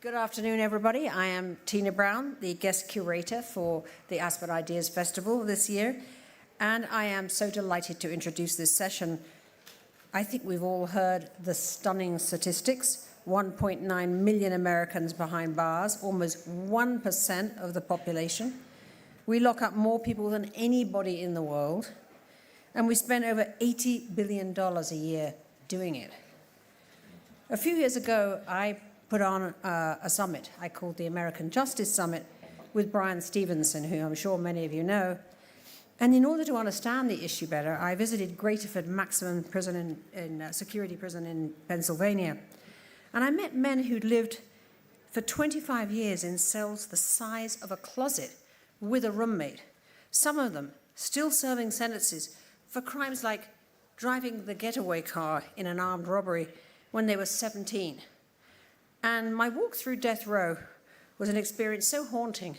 Good afternoon, everybody. I am Tina Brown, the guest curator for the Aspen Ideas Festival this year, and I am so delighted to introduce this session. I think we've all heard the stunning statistics. 1.9 million Americans behind bars, almost 1% of the population. We lock up more people than anybody in the world, and we spend over $80 billion a year doing it. A few years ago, I put on a summit I called the American Justice Summit with Brian Stevenson, who I'm sure many of you know. And in order to understand the issue better, I visited Graterford Maximum Prison Security Prison in Pennsylvania. And I met men who'd lived for 25 years in cells the size of a closet with a roommate. Some of them still serving sentences for crimes like driving the getaway car in an armed robbery when they were 17. And my walk through death row was an experience so haunting.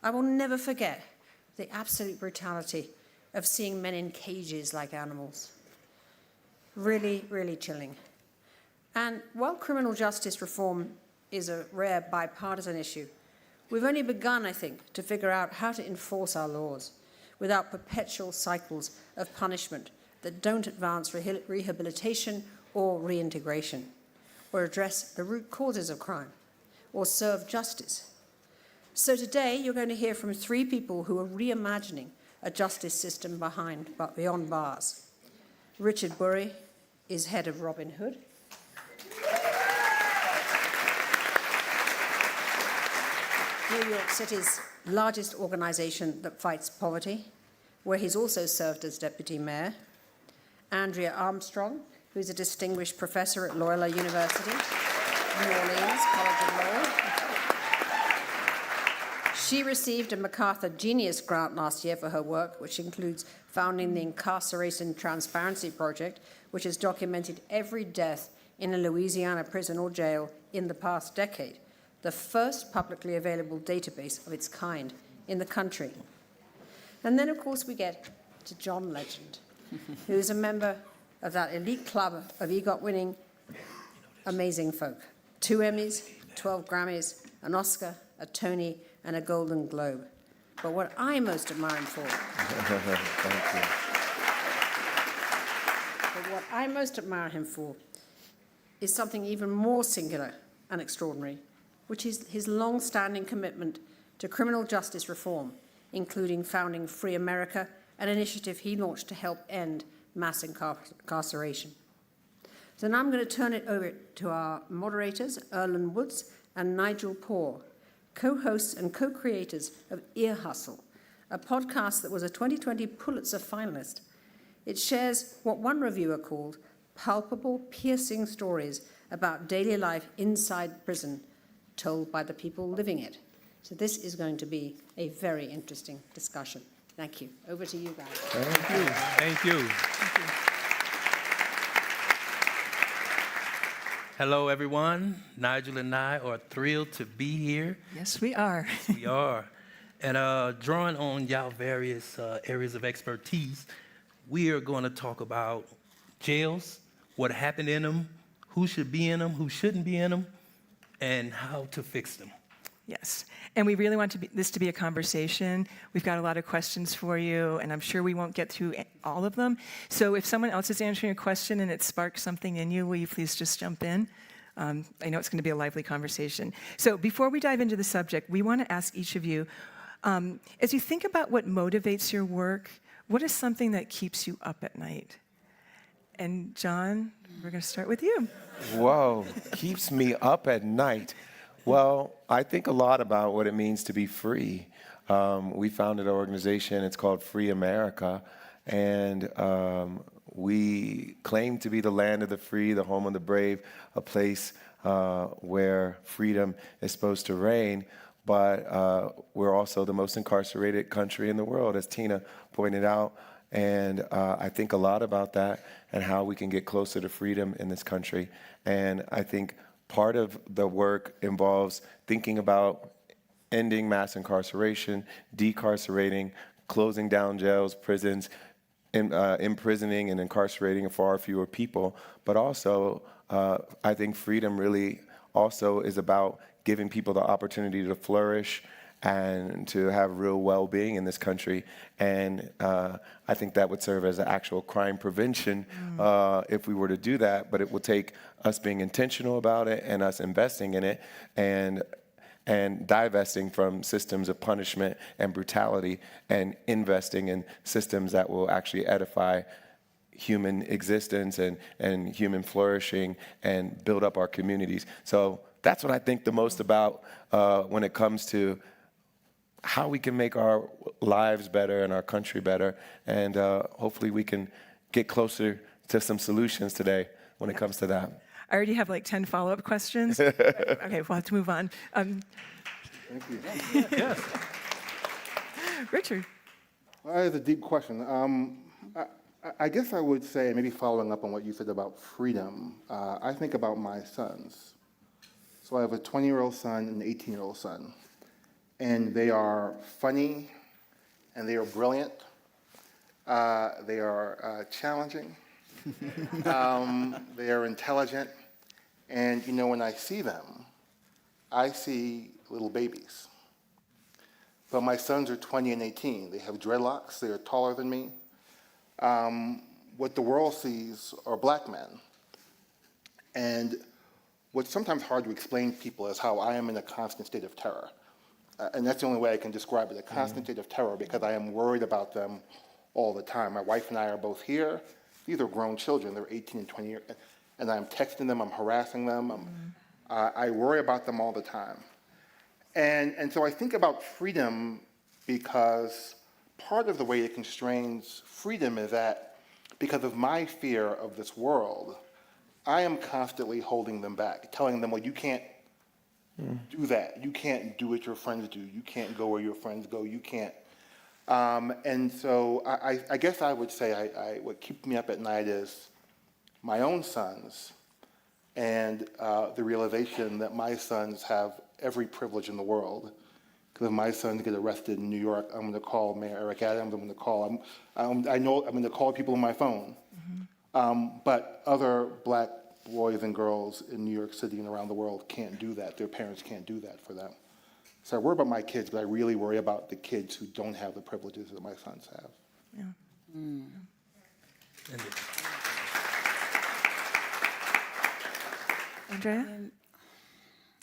I will never forget the absolute brutality of seeing men in cages like animals. Really, really chilling. And while criminal justice reform is a rare bipartisan issue, we've only begun, I think, to figure out how to enforce our laws without perpetual cycles of punishment that don't advance rehabilitation or reintegration, or address the root causes of crime, or serve justice. So today, you're going to hear from three people who are reimagining a justice system beyond bars. Richard Buery is head of Robin Hood. New York City's largest organization that fights poverty, where he's also served as deputy mayor. Andrea Armstrong, who's a distinguished professor at Loyola University, New Orleans College of Law. She received a MacArthur Genius Grant last year for her work, which includes founding the Incarceration Transparency Project, which has documented every death in a Louisiana prison or jail in the past decade, the first publicly available database of its kind in the country. And then, of course, we get to John Legend, who is a member of that elite club of EGOT-winning amazing folk. 2 Emmys, 12 Grammys, an Oscar, a Tony, and a Golden Globe. But what I most admire him for... Thank you. But what I most admire him for is something even more singular and extraordinary, which is his long-standing commitment to criminal justice reform, including founding Free America, an initiative he launched to help end mass incarceration. So now I'm going to turn it over to our moderators, Earlonne Woods and Nigel Poor, co-hosts and co-creators of Ear Hustle, a podcast that was a 2020 Pulitzer finalist. It shares what one reviewer called palpable, piercing stories about daily life inside prison, told by the people living it. So this is going to be a very interesting discussion. Thank you. Over to you guys. Thank you. Thank you. Thank you. Hello, everyone. Nigel and I are thrilled to be here. Yes, we are. We are. And drawing on y'all various areas of expertise, we are going to talk about jails, what happened in them, who should be in them, who shouldn't be in them, and how to fix them. Yes, and we really want this to be a conversation. We've got a lot of questions for you, and I'm sure we won't get through all of them. So if someone else is answering a question and it sparks something in you, will you please just jump in? I know it's going to be a lively conversation. So before we dive into the subject, we want to ask each of you, as you think about what motivates your work, what is something that keeps you up at night? And John, we're going to start with you. Whoa, keeps me up at night. Well, I think a lot about what it means to be free. We founded an organization, it's called Free America, and we claim to be the land of the free, the home of the brave, a place where freedom is supposed to reign, but we're also the most incarcerated country in the world, as Tina pointed out, and I think a lot about that and how we can get closer to freedom in this country, and I think part of the work involves thinking about ending mass incarceration, decarcerating, closing down jails, prisons, imprisoning and incarcerating far fewer people. But also, I think freedom really also is about giving people the opportunity to flourish and to have real well-being in this country. And I think that would serve as an actual crime prevention if we were to do that. But it will take us being intentional about it and us investing in it and divesting from systems of punishment and brutality and investing in systems that will actually edify human existence and human flourishing and build up our communities. So that's what I think the most about when it comes to how we can make our lives better and our country better. And hopefully we can get closer to some solutions today when it comes to that. I already have like 10 follow-up questions. Okay, we'll have to move on. Thank you. Yes. Richard. That is a deep question. I guess I would say, maybe following up on what you said about freedom, I think about my sons. So I have a 20-year-old son and an 18-year-old son. And they are funny, and they are brilliant. They are challenging. They are intelligent. And, you know, when I see them, I see little babies. But my sons are 20 and 18. They have dreadlocks. They are taller than me. What the world sees are black men. And what's sometimes hard to explain to people is how I am in a constant state of terror. And that's the only way I can describe it, a constant state of terror, because I am worried about them all the time. My wife and I are both here. These are grown children. They're 18 and 20 years. And I'm texting them. I'm harassing them. I worry about them all the time. And so I think about freedom because part of the way it constrains freedom is that because of my fear of this world, I am constantly holding them back, telling them, well, you can't do that. You can't do what your friends do. You can't go where your friends go. You can't. And so I guess I would say what keeps me up at night is my own sons and the realization that my sons have every privilege in the world. Because if my sons get arrested in New York, I'm going to call Mayor Eric Adams. I'm going to call. I know I'm going to call people on my phone. But other black boys and girls in New York City and around the world can't do that. Their parents can't do that for them. So I worry about my kids, but I really worry about the kids who don't have the privileges that my sons have. Yeah. Andrea?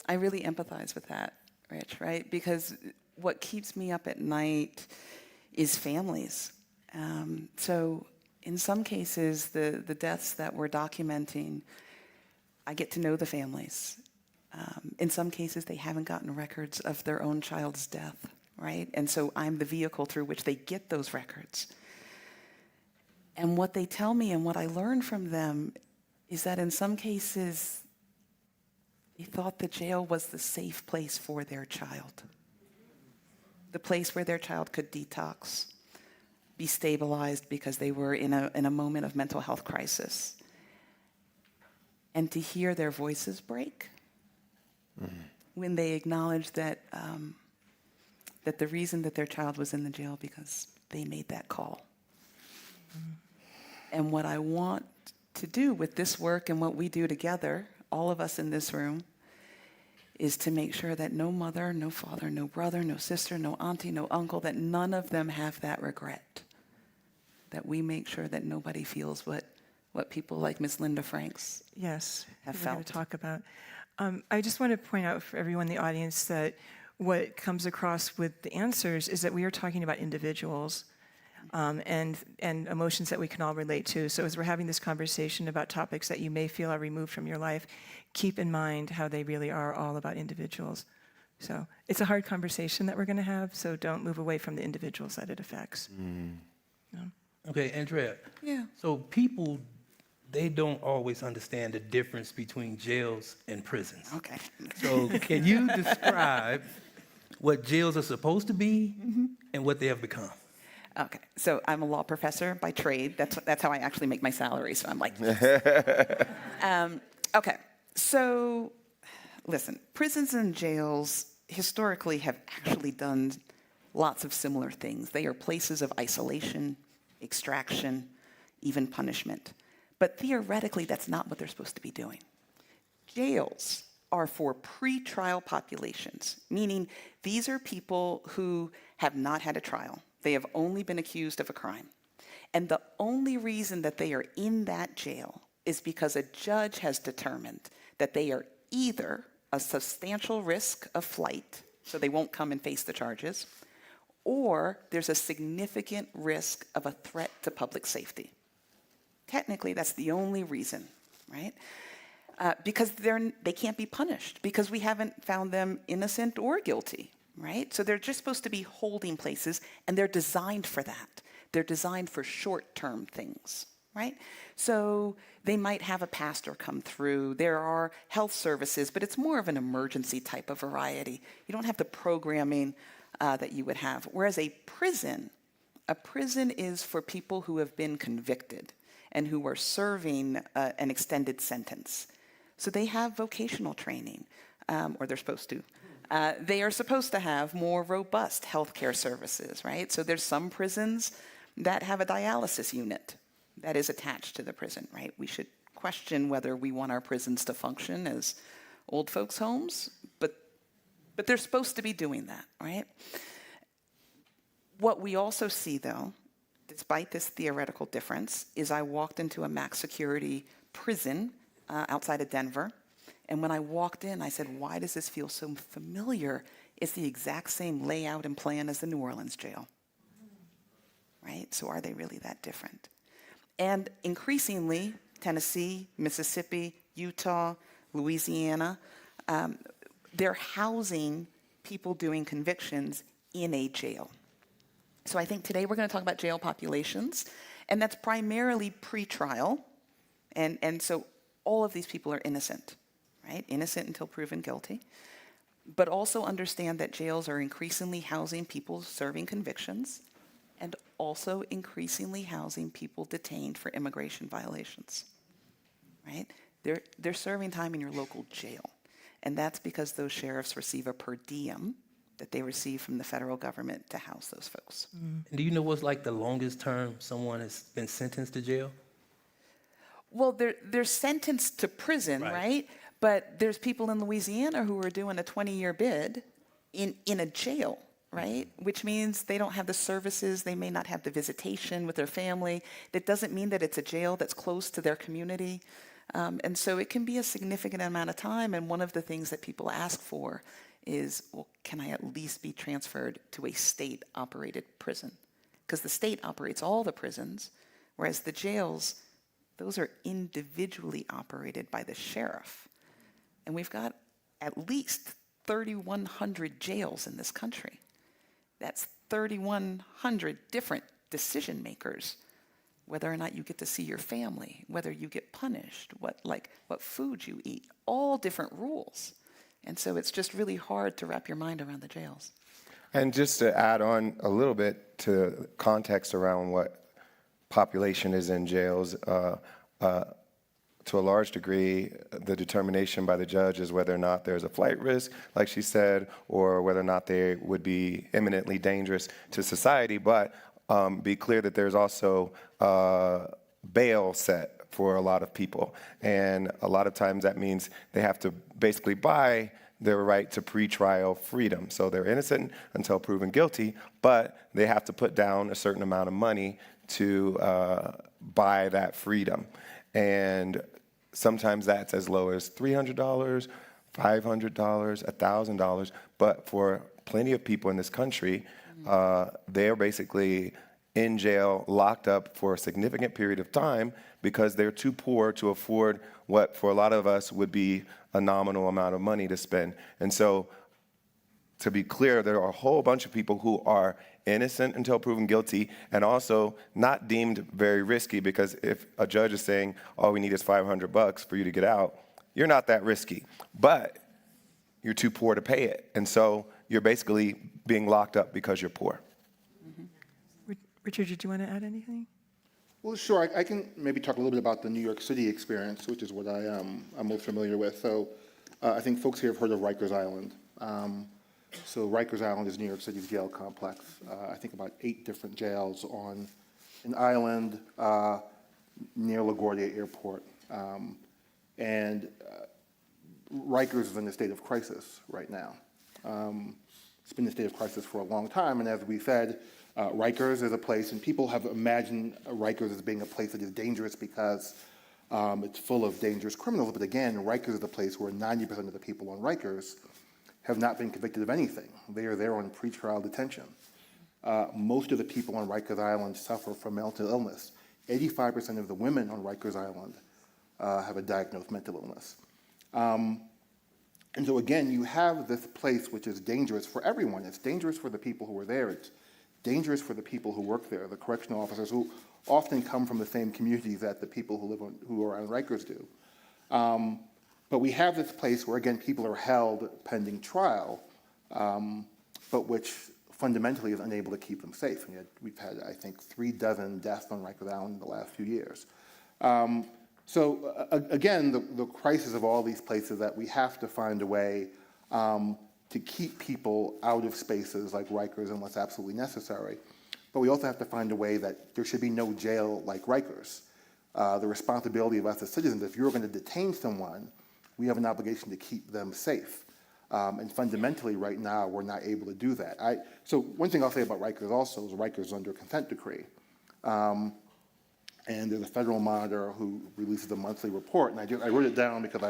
I really empathize with that, Rich, right? Because what keeps me up at night is families. So in some cases, the deaths that we're documenting, I get to know the families. In some cases, they haven't gotten records of their own child's death, right? And so I'm the vehicle through which they get those records. And what they tell me and what I learn from them is that in some cases, they thought the jail was the safe place for their child, the place where their child could detox, be stabilized because they were in a moment of mental health crisis. And to hear their voices break when they acknowledge that that the reason that their child was in the jail because they made that call. And what I want to do with this work and what we do together, all of us in this room, is to make sure that no mother, no father, no brother, no sister, no auntie, no uncle, that none of them have that regret. That we make sure that nobody feels what people like Miss Linda Franks Yes, have we're going felt. to talk about. I just want to point out for everyone in the audience that what comes across with the answers is that we are talking about individuals and emotions that we can all relate to. So as we're having this conversation about topics that you may feel are removed from your life, keep in mind how they really are all about individuals. So it's a hard conversation that we're going to have, so don't move away from the individuals that it affects. Yeah. Okay, Andrea. Yeah. So people, they don't always understand the difference between jails and prisons. Okay. So can you describe what jails are supposed to be and what they have become? Okay. So I'm a law professor by trade. That's how I actually make my salary. So I'm like, okay. So listen, prisons and jails historically have actually done lots of similar things. They are places of isolation, extraction, even punishment. But theoretically, that's not what they're supposed to be doing. Jails are for pre-trial populations, meaning these are people who have not had a trial. They have only been accused of a crime. And the only reason that they are in that jail is because a judge has determined that they are either a substantial risk of flight, so they won't come and face the charges, or there's a significant risk of a threat to public safety. Technically, that's the only reason, right? Because they can't be punished, because we haven't found them innocent or guilty, right? So they're just supposed to be holding places, and they're designed for that. They're designed for short-term things, right? So they might have a pastor come through. There are health services, but it's more of an emergency type of variety. You don't have the programming that you would have. Whereas a prison is for people who have been convicted and who are serving an extended sentence. So they have vocational training, or they're supposed to. They are supposed to have more robust healthcare services, right? So there's some prisons that have a dialysis unit that is attached to the prison, right? We should question whether we want our prisons to function as old folks' homes, but they're supposed to be doing that, right? What we also see, though, despite this theoretical difference, is I walked into a max security prison outside of Denver. And when I walked in, I said, why does this feel so familiar? It's the exact same layout and plan as the New Orleans jail, right? So are they really that different? And increasingly, Tennessee, Mississippi, Utah, Louisiana, they're housing people doing convictions in a jail. So I think today we're going to talk about jail populations, and that's primarily pre-trial. And so all of these people are innocent, right? Innocent until proven guilty. But also understand that jails are increasingly housing people serving convictions and also increasingly housing people detained for immigration violations, right? They're serving time in your local jail. And that's because those sheriffs receive a per diem that they receive from the federal government to house those folks. And do you know what's like the longest term someone has been sentenced to jail? Well, they're sentenced to prison, right? But there's people in Louisiana who are doing a 20-year bid in a jail, right? Which means they don't have the services, they may not have the visitation with their family. That doesn't mean that it's a jail that's close to their community. And so it can be a significant amount of time, and one of the things that people ask for is, well, can I at least be transferred to a state-operated prison? Because the state operates all the prisons, whereas the jails, those are individually operated by the sheriff. And we've got at least 3,100 jails in this country. That's 3,100 different decision makers, whether or not you get to see your family, whether you get punished, what food you eat, all different rules. And so it's just really hard to wrap your mind around the jails. And just to add on a little bit to context around what population is in jails, to a large degree, the determination by the judge is whether or not there's a flight risk, like she said, or whether or not they would be imminently dangerous to society. But be clear that there's also bail set for a lot of people. And a lot of times that means they have to basically buy their right to pretrial freedom. So they're innocent until proven guilty, but they have to put down a certain amount of money to buy that freedom. And sometimes that's as low as $300, $500, $1,000. But for plenty of people in this country, they're basically in jail, locked up for a significant period of time because they're too poor to afford what for a lot of us would be a nominal amount of money to spend. And so, to be clear, there are a whole bunch of people who are innocent until proven guilty and also not deemed very risky, because if a judge is saying all we need is $500 for you to get out, you're not that risky, but you're too poor to pay it. And so you're basically being locked up because you're poor. Richard, did you want to add anything? Well, sure. I can maybe talk a little bit about the New York City experience, which is what I'm most familiar with. So I think folks here have heard of Rikers Island. So Rikers Island is New York City's jail complex. I think about 8 different jails on an island near LaGuardia Airport. And Rikers is in a state of crisis right now. It's been in a state of crisis for a long time, and as we said, Rikers is a place, and people have imagined Rikers as being a place that is dangerous because it's full of dangerous criminals, but again, Rikers is a place where 90% of the people on Rikers have not been convicted of anything. They are there on pretrial detention. Most of the people on Rikers Island suffer from mental illness. 85% of the women on Rikers Island have a diagnosed mental illness. And so again, you have this place which is dangerous for everyone. It's dangerous for the people who are there. It's dangerous for the people who work there, the correctional officers who often come from the same communities that the people who are on Rikers do. But we have this place where, again, people are held pending trial, but which fundamentally is unable to keep them safe. And yet we've had, I think, 3 dozen deaths on Rikers Island in the last few years. Again, the crisis of all these places that we have to find a way to keep people out of spaces like Rikers unless absolutely necessary. But we also have to find a way that there should be no jail like Rikers. The responsibility of us as citizens, if you're going to detain someone, we have an obligation to keep them safe. And fundamentally, right now, we're not able to do that. So one thing I'll say about Rikers also is Rikers is under consent decree. And there's a federal monitor who releases a monthly report. And I wrote it down because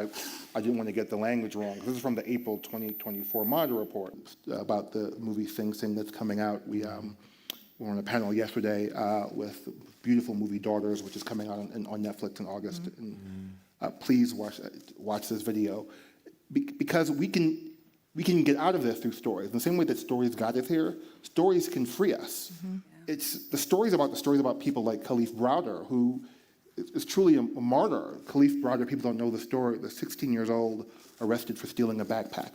I didn't want to get the language wrong. This is from the April 2024 monitor report about the movie Sing Sing that's coming out. We were on a panel yesterday with beautiful movie Daughters, which is coming out on Netflix in August. Mm-hmm. And please watch this video because we can get out of this through stories. In the same way that stories got us here, stories can free us. Mm-hmm. It's the stories about people like Khalif Browder, who is truly a martyr. Khalif Browder, people don't know the story, the 16 years old, arrested for stealing a backpack.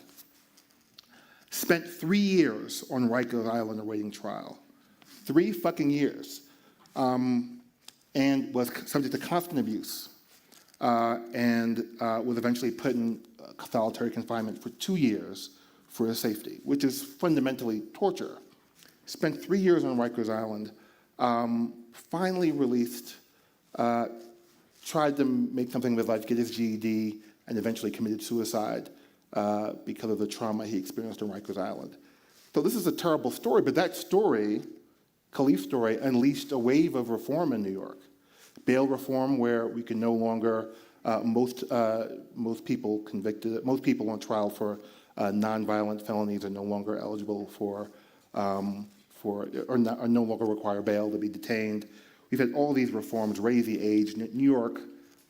Spent 3 years on Rikers Island awaiting trial. 3 fucking years. And was subject to constant abuse. And was eventually put in solitary confinement for 2 years for his safety, which is fundamentally torture. Spent 3 years on Rikers Island, finally released, tried to make something of his life, get his GED, and eventually committed suicide because of the trauma he experienced on Rikers Island. So this is a terrible story, but that story, Khalif's story, unleashed a wave of reform in New York. Bail reform, where we can no longer, most people on trial for nonviolent felonies are no longer eligible or no longer require bail to be detained. We've had all these reforms raise the age. New York,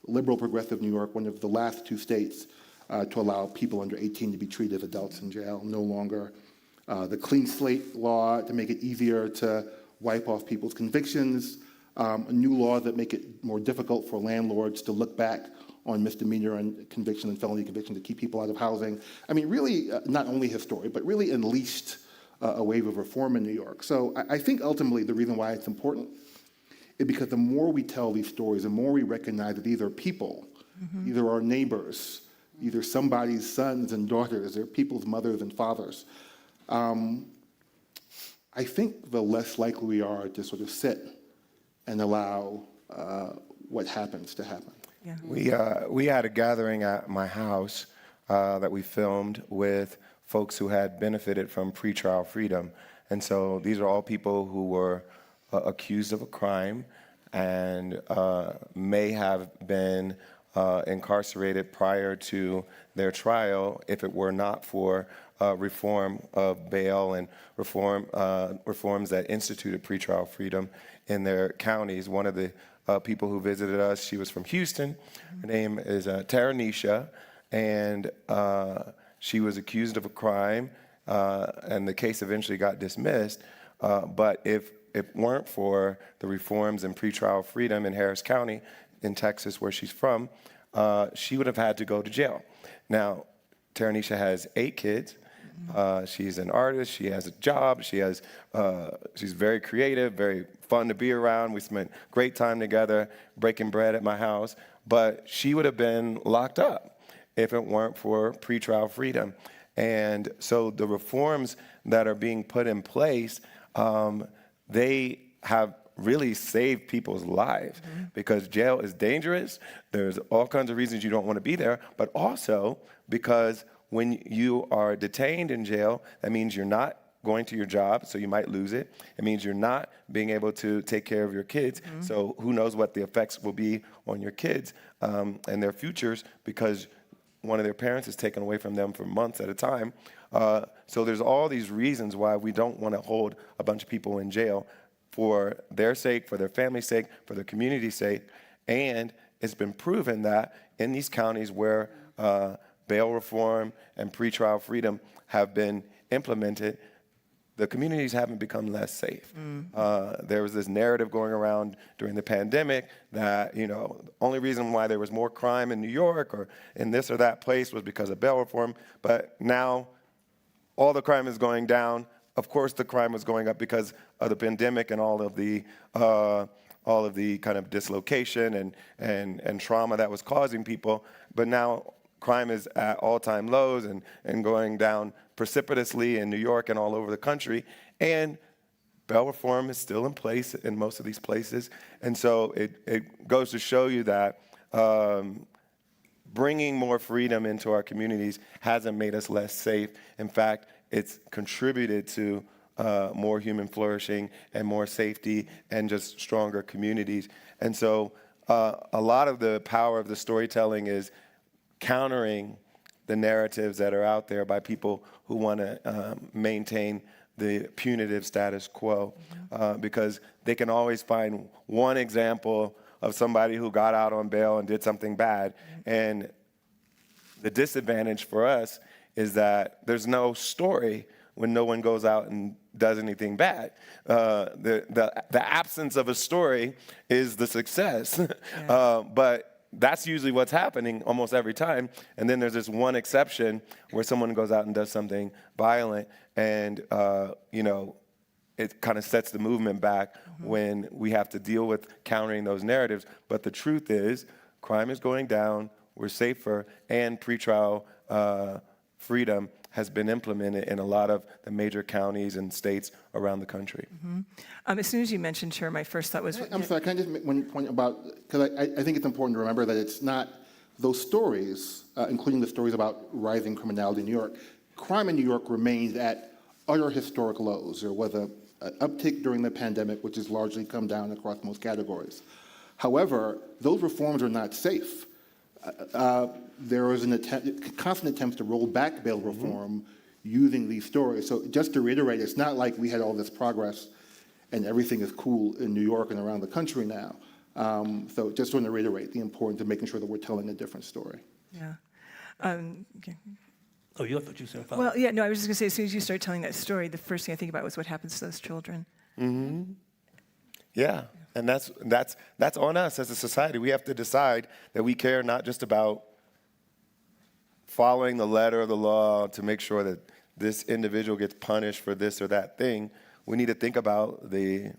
liberal progressive New York, one of the last 2 states to allow people under 18 to be treated as adults in jail, no longer. The clean slate law to make it easier to wipe off people's convictions. A new law that make it more difficult for landlords to look back on misdemeanor and conviction and felony conviction to keep people out of housing. I mean, really, not only his story, but really unleashed a wave of reform in New York. So I think ultimately the reason why it's important is because the more we tell these stories, the more we recognize that these are people, these are our neighbors, these are somebody's sons and daughters, they're people's mothers and fathers. I think the less likely we are to sort of sit and allow what happens to happen. Yeah. We had a gathering at my house that we filmed with folks who had benefited from pretrial freedom. And so these are all people who were accused of a crime and may have been incarcerated prior to their trial if it were not for reform of bail and reforms that instituted pretrial freedom in their counties. One of the people who visited us, she was from Houston. Her name is Taranisha, and she was accused of a crime, and the case eventually got dismissed. But if it weren't for the reforms in pretrial freedom in Harris County in Texas, where she's from, she would have had to go to jail. Now, Taranisha has 8 kids. She's an artist. She has a job. She's very creative, very fun to be around. We spent great time together, breaking bread at my house. But she would have been locked up if it weren't for pretrial freedom. And so the reforms that are being put in place, they have really save people's lives because jail is dangerous. There's all kinds of reasons you don't want to be there, but also because when you are detained in jail, that means you're not going to your job, so you might lose it. It means you're not being able to take care of your kids, so who knows what the effects will be on your kids and their futures because one of their parents is taken away from them for months at a time. So there's all these reasons why we don't want to hold a bunch of people in jail for their sake, for their family's sake, for their community's sake. And it's been proven that in these counties where bail reform and pretrial freedom have been implemented, the communities haven't become less safe. There was this narrative going around during the pandemic that, the only reason why there was more crime in New York or in this or that place was because of bail reform. But now all the crime is going down. Of course, the crime was going up because of the pandemic and all of the kind of dislocation and trauma that was causing people. But now crime is at all-time lows and going down precipitously in New York and all over the country. And bail reform is still in place in most of these places. And so it goes to show you that bringing more freedom into our communities hasn't made us less safe. In fact, it's contributed to more human flourishing and more safety and just stronger communities. And so a lot of the power of the storytelling is countering the narratives that are out there by people who want to maintain the punitive status quo, because they can always find one example of somebody who got out on bail and did something bad. And the disadvantage for us is that there's no story when no one goes out and does anything bad. The absence of a story is the success. But that's usually what's happening almost every time. And then there's this one exception where someone goes out and does something violent and, it kind of sets the movement back when we have to deal with countering those narratives. But the truth is, crime is going down, we're safer, and pretrial freedom has been implemented in a lot of the major counties and states around the country. As soon as you mentioned, Chair, my first thought was... I'm sorry, can I just make one point about, because I think it's important to remember that it's not those stories, including the stories about rising criminality in New York. Crime in New York remains at utter historic lows. There was an uptick during the pandemic, which has largely come down across most categories. However, those reforms are not safe. There was constant attempts to roll back bail reform using these stories. So just to reiterate, it's not like we had all this progress and everything is cool in New York and around the country now. So just want to reiterate the importance of making sure that we're telling a different story. Yeah. Okay. Oh, you thought you said follow. Well, yeah, no, I was just going to say, as soon as you start telling that story, the first thing I think about was what happens to those children. Yeah, and that's on us as a society. We have to decide that we care not just about following the letter of the law to make sure that this individual gets punished for this or that thing. We need to think about the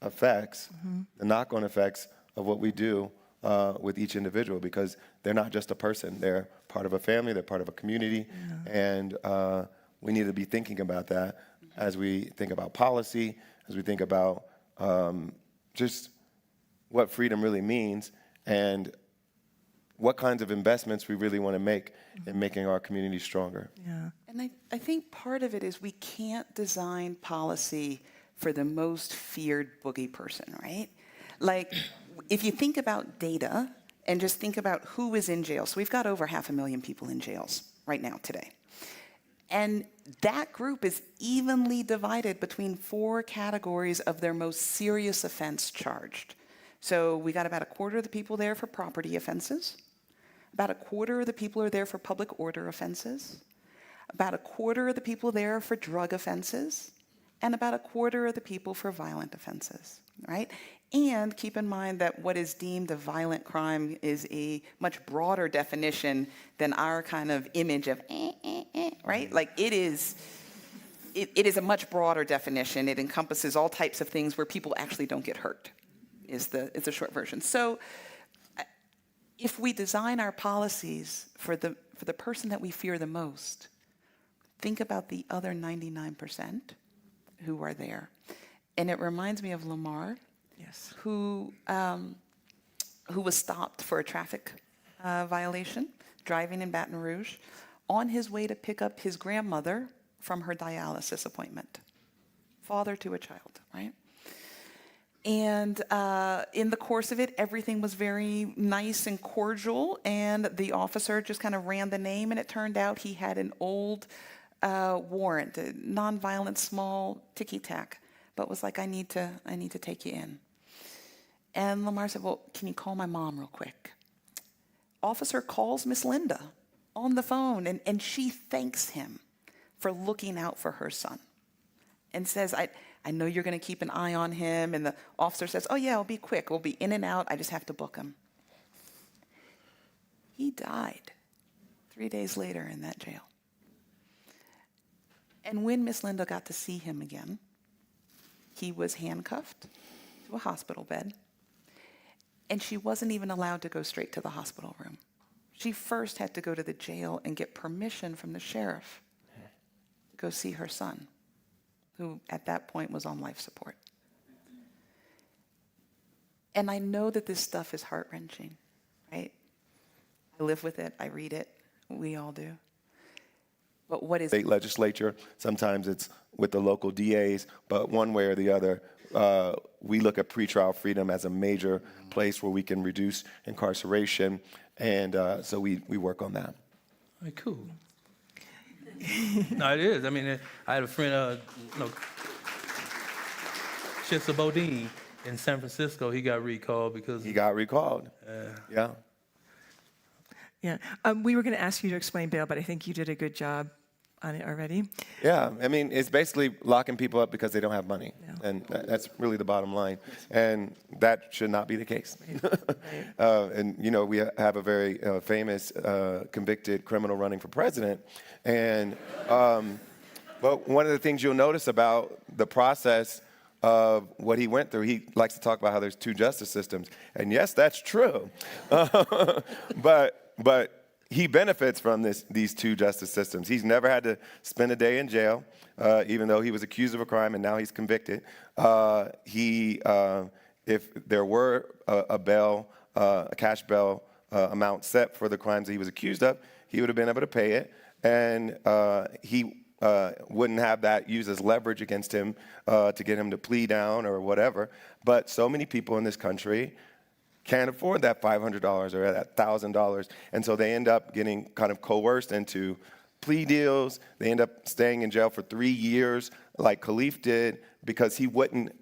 effects, the knock-on effects of what we do with each individual, because they're not just a person. They're part of a family, they're part of a community, and we need to be thinking about that as we think about policy, as we think about just what freedom really means and what kinds of investments we really want to make in making our community stronger. Yeah. And I think part of it is we can't design policy for the most feared boogie person, right? Like, if you think about data and just think about who is in jail. So we've got over 500,000 people in jails right now today. And that group is evenly divided between 4 categories of their most serious offense charged. So we got about a quarter of the people there for property offenses. About a quarter of the people are there for public order offenses. About a quarter of the people there for drug offenses. And about a quarter of the people for violent offenses, right? And keep in mind that what is deemed a violent crime is a much broader definition than our kind of image of right? Like it is a much broader definition. It encompasses all types of things where people actually don't get hurt, is the short version. So if we design our policies for the person that we fear the most, think about the other 99% who are there. And it reminds me of Lamar. Yes. who was stopped for a traffic violation, driving in Baton Rouge, on his way to pick up his grandmother from her dialysis appointment. Father to a child, right? And in the course of it, everything was very nice and cordial, and the officer just kind of ran the name, and it turned out he had an old warrant, a nonviolent small ticky-tack, but was like, I need to take you in. And Lamar said, well, can you call my mom real quick? Officer calls Miss Linda on the phone, and she thanks him for looking out for her son and says, I know you're going to keep an eye on him. And the officer says, oh, yeah, I'll be quick. We'll be in and out. I just have to book him. He died 3 days later in that jail. And when Miss Linda got to see him again, he was handcuffed to a hospital bed. And she wasn't even allowed to go straight to the hospital room. She first had to go to the jail and get permission from the sheriff to go see her son, who at that point was on life support. And I know that this stuff is heart-wrenching, right? I live with it, I read it, we all do. But what is State legislature, sometimes it's with the local DAs, but one way or the other, we look at pretrial freedom as a major place where we can reduce incarceration, and so we work on that. All right, cool. No, it is. I mean, I had a friend, Chester Bodine in San Francisco. He got recalled because He got recalled. Yeah. Yeah. We were going to ask you to explain bail, but I think you did a good job on it already. Yeah, I mean, it's basically locking people up because they don't have money. Yeah. And that's really the bottom line. And that should not be the case. And, you know, we have a very famous convicted criminal running for president. And, but one of the things you'll notice about the process of what he went through, he likes to talk about how there's two justice systems. And yes, that's true. But he benefits from these two justice systems. He's never had to spend a day in jail, even though he was accused of a crime and now he's convicted. If there were a cash bail amount set for the crimes that he was accused of, he would have been able to pay it, and he wouldn't have that used as leverage against him to get him to plea down or whatever. But so many people in this country can't afford that $500 or that $1,000, and so they end up getting kind of coerced into plea deals. They end up staying in jail for 3 years, like Khalif did, because he wouldn't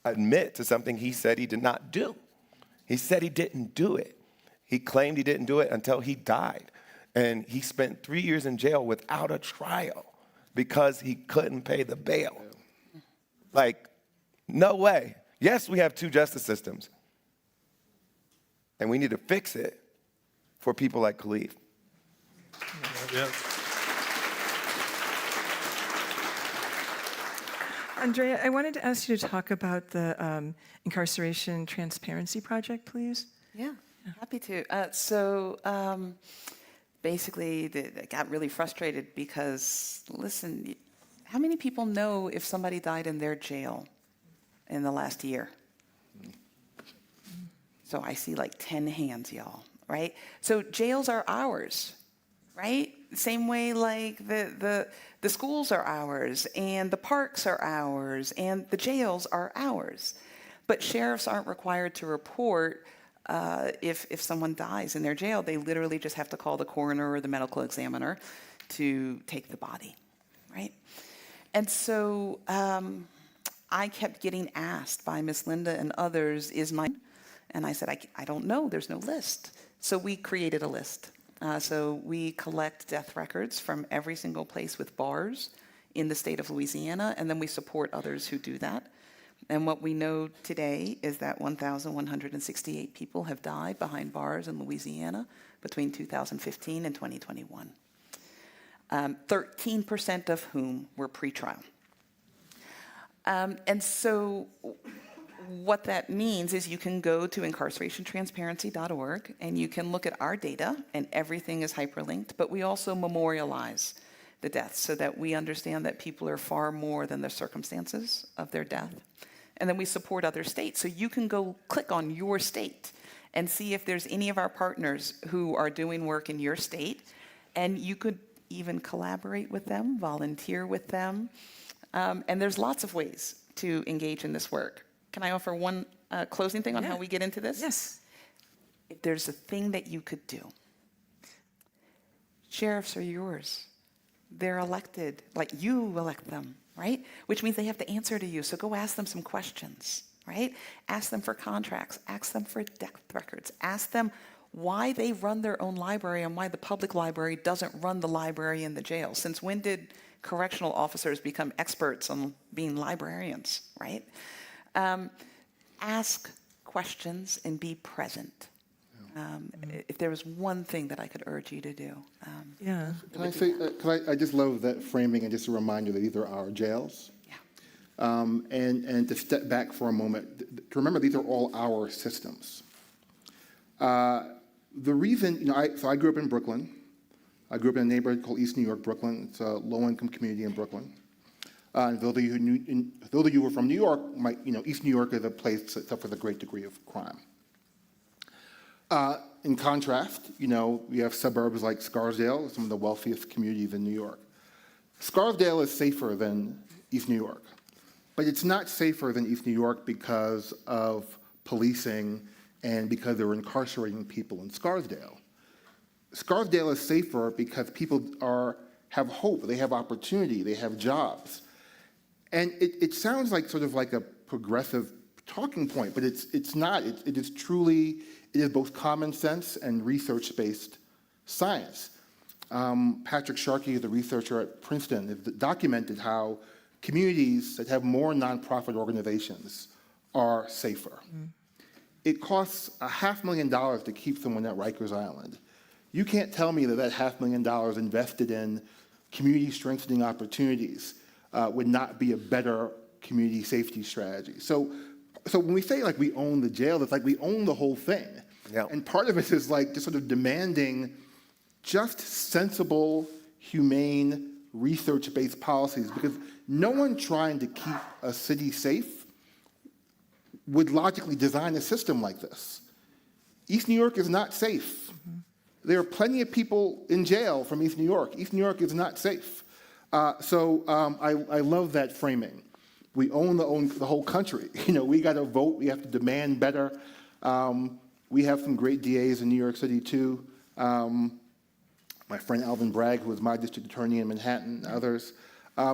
admit to something he said he did not do. He said he didn't do it. He claimed he didn't do it until he died, and he spent 3 years in jail without a trial because he couldn't pay the bail. Like, no way. Yes, we have two justice systems. And we need to fix it for people like Khalif. Yeah. Andrea, I wanted to ask you to talk about the Incarceration Transparency Project, please. Yeah, happy to. Basically, I got really frustrated because, listen, how many people know if somebody died in their jail in the last year? So I see like 10 hands, y'all, right? So jails are ours, right? Same way like the schools are ours, and the parks are ours, and the jails are ours. But sheriffs aren't required to report if someone dies in their jail. They literally just have to call the coroner or the medical examiner to take the body, right? And so I kept getting asked by Miss Linda and others, is mine? And I said, I don't know, there's no list. So we created a list. So we collect death records from every single place with bars in the state of Louisiana, and then we support others who do that. And what we know today is that 1,168 people have died behind bars in Louisiana between 2015 and 2021. 13% of whom were pretrial. And so what that means is you can go to incarcerationtransparency.org and you can look at our data, and everything is hyperlinked, but we also memorialize the deaths so that we understand that people are far more than the circumstances of their death, And then we support other states. So you can go click on your state and see if there's any of our partners who are doing work in your state. And you could even collaborate with them, volunteer with them. And there's lots of ways to engage in this work. Can I offer one closing thing on how we get into this? Yes. If there's a thing that you could do, sheriffs are yours. They're elected, like you elect them, right? Which means they have to answer to you. So go ask them some questions, right? Ask them for contracts, ask them for death records, ask them why they run their own library and why the public library doesn't run the library in the jail. Since when did correctional officers become experts on being librarians, right? Ask questions and be present. If there was one thing that I could urge you to do. Yeah. Can I say, I just love that framing and just a reminder that these are our jails. Yeah. And to step back for a moment, to remember these are all our systems. The reason, I grew up in Brooklyn. I grew up in a neighborhood called East New York, Brooklyn. It's a low-income community in Brooklyn. And those of you who are from New York, East New York is a place that suffers a great degree of crime. In contrast, we have suburbs like Scarsdale, some of the wealthiest communities in New York. Scarsdale is safer than East New York, but it's not safer than East New York because of policing and because they were incarcerating people in Scarsdale. Scarsdale is safer because people have hope, they have opportunity, they have jobs. And it sounds like sort of like a progressive talking point, but it's not. It is both common sense and research-based science. Patrick Sharkey, the researcher at Princeton, has documented how communities that have more nonprofit organizations are safer. It costs $500,000 to keep someone at Rikers Island. You can't tell me that $500,000 invested in community strengthening opportunities would not be a better community safety strategy. So when we say like we own the jail, it's like we own the whole thing. Yeah. And part of it is like just sort of demanding just sensible, humane, research-based policies, because no one trying to keep a city safe would logically design a system like this. East New York is not safe. Mm-hmm. There are plenty of people in jail from East New York. East New York is not safe. I love that framing. We own the whole country. We got to vote. We have to demand better. We have some great DAs in New York City too. My friend Alvin Bragg, who was my district attorney in Manhattan, and others.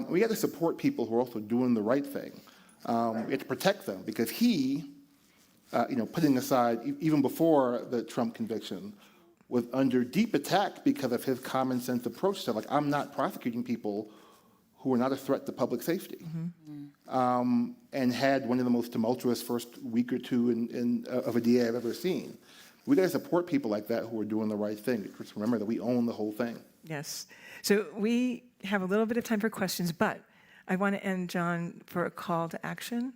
We got to support people who are also doing the right thing. We have to protect them because he, putting aside even before the Trump conviction, was under deep attack because of his common sense approach to I'm not prosecuting people who are not a threat to public safety. Mm-hmm. And had one of the most tumultuous first week or two of a DA I've ever seen. We got to support people like that who are doing the right thing. Just remember that we own the whole thing. Yes. So we have a little bit of time for questions, but I want to end, John, for a call to action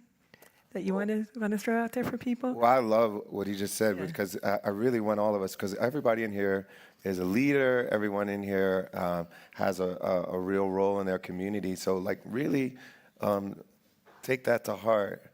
that you want to throw out there for people. Well, I love what he just said because I really want all of us, because everybody in here is a leader. Everyone in here has a real role in their community. So really take that to heart,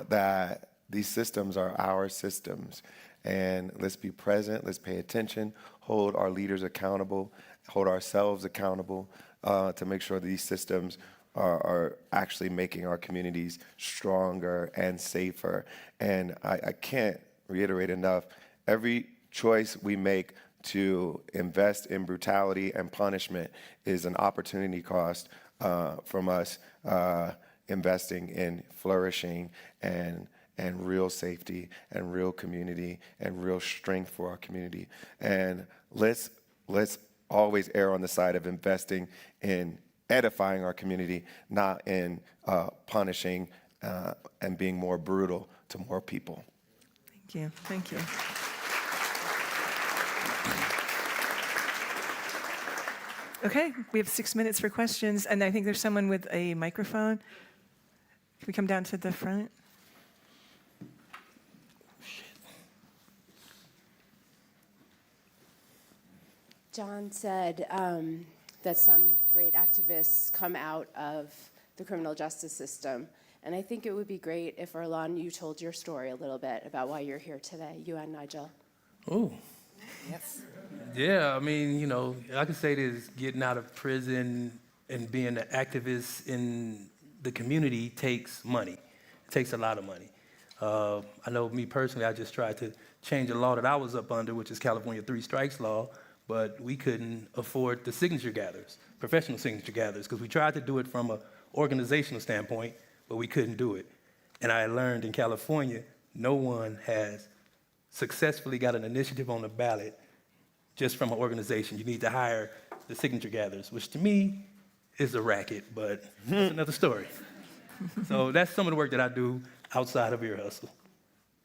that these systems are our systems. And let's be present, let's pay attention, hold our leaders accountable, hold ourselves accountable to make sure these systems are actually making our communities stronger and safer. And I can't reiterate enough, every choice we make to invest in brutality and punishment is an opportunity cost from us investing in flourishing and real safety and real community and real strength for our community. And let's always err on the side of investing in edifying our community, not in punishing and being more brutal to more people. Thank you. Thank you. Okay, we have 6 minutes for questions, and I think there's someone with a microphone. Can we come down to the front? John said that some great activists come out of the criminal justice system. And I think it would be great if, Earlonne, you told your story a little bit about why you're here today, you and Nigel. Oh, Yes. yeah, I mean, you know, I could say this, getting out of prison and being an activist in the community takes money. It takes a lot of money. I know me personally, I just tried to change a law that I was up under, which is California 3 strikes law, but we couldn't afford the signature gatherers, professional signature gatherers, because we tried to do it from an organizational standpoint, but we couldn't do it. And I learned in California, no one has successfully got an initiative on the ballot just from an organization. You need to hire the signature gatherers, which to me is a racket, but that's another story. So that's some of the work that I do outside of Ear Hustle.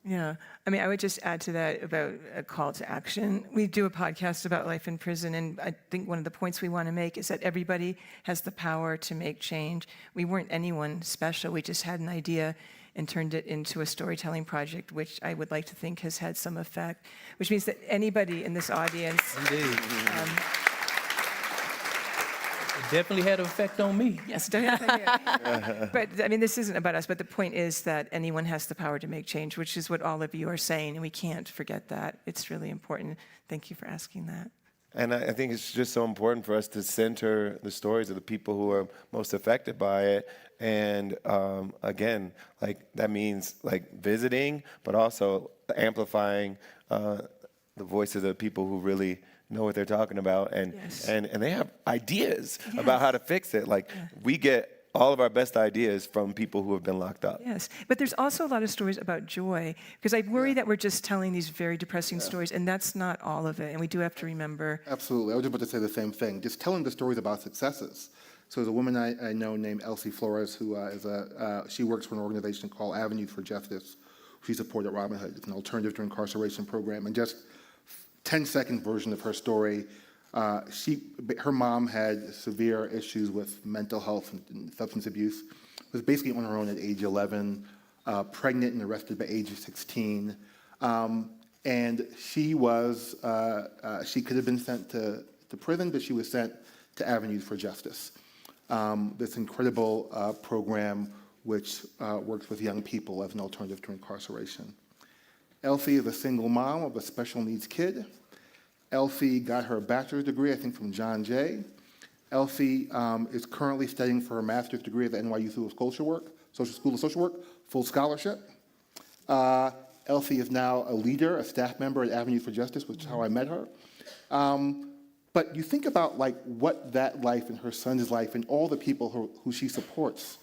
Yeah, I mean, I would just add to that about a call to action. We do a podcast about life in prison, and I think one of the points we want to make is that everybody has the power to make change. We weren't anyone special. We just had an idea and turned it into a storytelling project, which I would like to think has had some effect, which means that anybody in this audience. Indeed. It definitely had an effect on me. Yes, definitely. But I mean, this isn't about us, but the point is that anyone has the power to make change, which is what all of you are saying, and we can't forget that. It's really important. Thank you for asking that. And I think it's just so important for us to center the stories of the people who are most affected by it. And again, like that means like visiting, but also amplifying the voices of people who really know what they're talking about, and Yes. and they have ideas about how to fix it. Like we get all of our best ideas from people who have been locked up. Yes, but there's also a lot of stories about joy, because I worry that we're just telling these very depressing stories, and that's not all of it, and we do have to remember. Absolutely. I was about to say the same thing. Just telling the stories about successes. So there's a woman I know named Elsie Flores who she works for an organization called Avenues for Justice. She supported Robin Hood. It's an alternative to incarceration program. And just 10-second version of her story. Her mom had severe issues with mental health and substance abuse. Was basically on her own at age 11, pregnant and arrested by age 16. And she could have been sent to prison, but she was sent to Avenues for Justice. This incredible program which works with young people as an alternative to incarceration. Elsie is a single mom of a special needs kid. Elsie got her bachelor's degree, I think, from John Jay. Elsie is currently studying for her master's degree at the NYU School of Social Work, full scholarship. Elsie is now a leader, a staff member at Avenues for Justice, which is how I met her. But you think about like what that life and her son's life and all the people who she supports,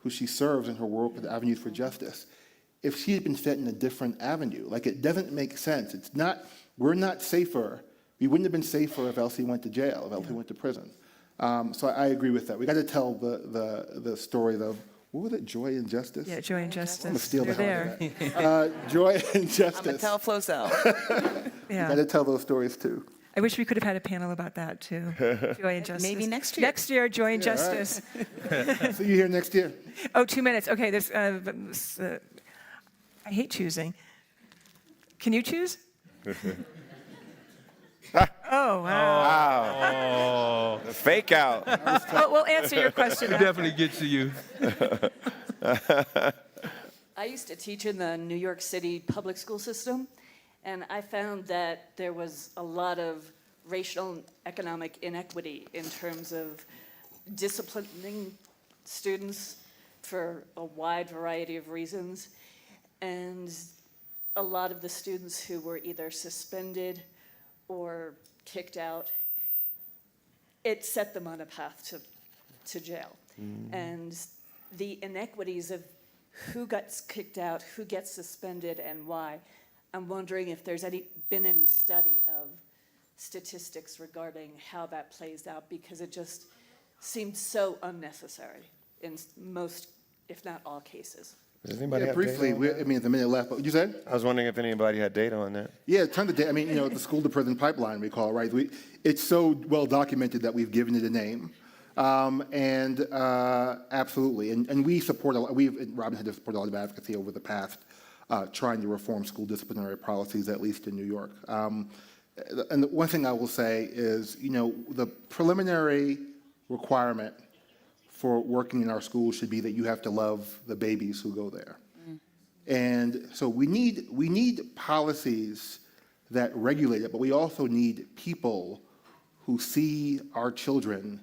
who she serves in her work with Avenues for Justice. If she had been set in a different avenue, like it doesn't make sense. We're not safer. We wouldn't have been safer if Elsie went to jail, if Elsie went to prison. So I agree with that. We got to tell the story of, what was it, Joy and Justice? Yeah, joy and justice. I'm going to steal the They're hell out of that. Joy and Justice. I'm going to tell Flozell. Yeah. Got to tell those stories too. I wish we could have had a panel about that too. Joy and justice. Maybe next year. Next year, joy and justice. See you here next year. Oh, 2 minutes. Okay, there's. I hate choosing. Can you choose? Oh, wow. The fake out. Well, we'll answer your question. It definitely gets to you. I used to teach in the New York City public school system, and I found that there was a lot of racial and economic inequity in terms of disciplining students for a wide variety of reasons. And a lot of the students who were either suspended or kicked out, it set them on a path to jail. And the inequities of who gets kicked out, who gets suspended, and why, I'm wondering if there's been any study of statistics regarding how that plays out, because it just seemed so unnecessary in most, if not all, cases. Does anybody Yeah, have briefly, data on that? the minute left, but what you said? I was wondering if anybody had data on that. Yeah, tons of data. The school to prison pipeline, we call it, right? It's so well documented that we've given it a name. Absolutely. And we support a lot, Robin had to support a lot of advocacy over the past, trying to reform school disciplinary policies, at least in New York. And the one thing I will say is, the preliminary requirement for working in our schools should be that you have to love the babies who go there. And so we need policies that regulate it, but we also need people who see our children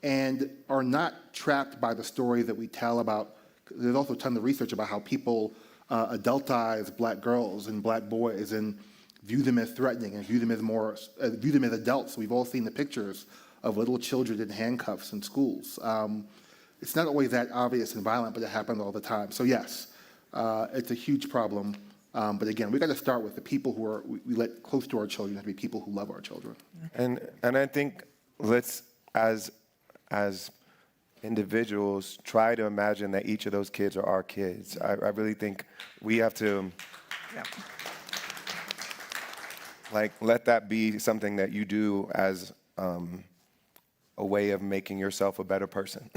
and are not trapped by the story that we tell about. There's also a ton of research about how people adultize black girls and black boys and view them as threatening and view them as adults. We've all seen the pictures of little children in handcuffs in schools. It's not always that obvious and violent, but it happens all the time. So yes, it's a huge problem. But again, we got to start with the people who we let close to our children have to be people who love our children. And I think let's, as individuals, try to imagine that each of those kids are our kids. I really think we have to, like, let that be something that you do as a way of making yourself a better person.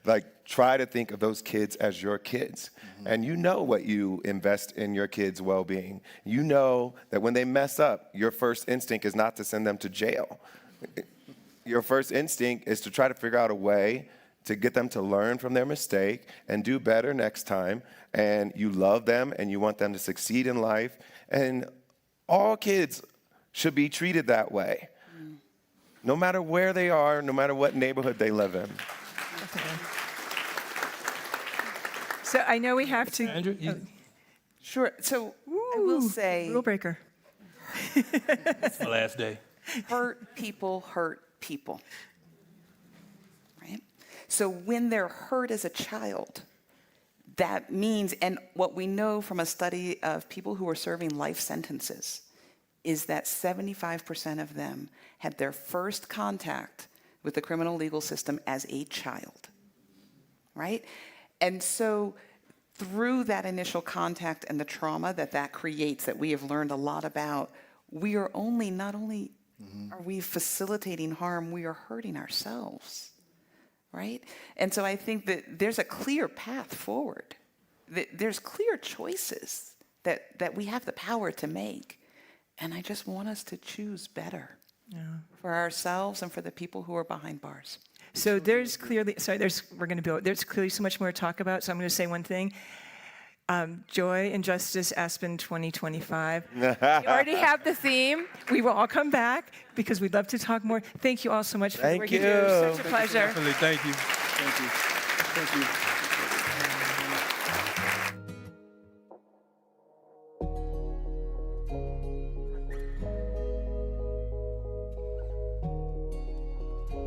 Like, try to think of those kids as your kids. And you know what you invest in your kids' well-being. You know that when they mess up, your first instinct is not to send them to jail. Your first instinct is to try to figure out a way to get them to learn from their mistake and do better next time. And you love them and you want them to succeed in life. And all kids should be treated that way. No matter where they are, no matter what neighborhood they live in. So I know we have to. Andrew, Sure. So I will say, Rule breaker. it's my last day. hurt people, right? So when they're hurt as a child, that means, and what we know from a study of people who are serving life sentences, is that 75% of them had their first contact with the criminal legal system as a child, right? And so through that initial contact and the trauma that creates, that we have learned a lot about, we are not only are we facilitating harm, we are hurting ourselves, right? And so I think that there's a clear path forward. There's clear choices that we have the power to make. And I just want us to choose better for ourselves and for the people who are behind bars. So there's clearly, there's clearly so much more to talk about. So I'm going to say one thing. Joy and Justice Aspen 2025. We already have the theme. We will all come back because we'd love to talk more. Thank you all so much for the work you do. Such a pleasure. Definitely, thank you. Thank you. Thank you.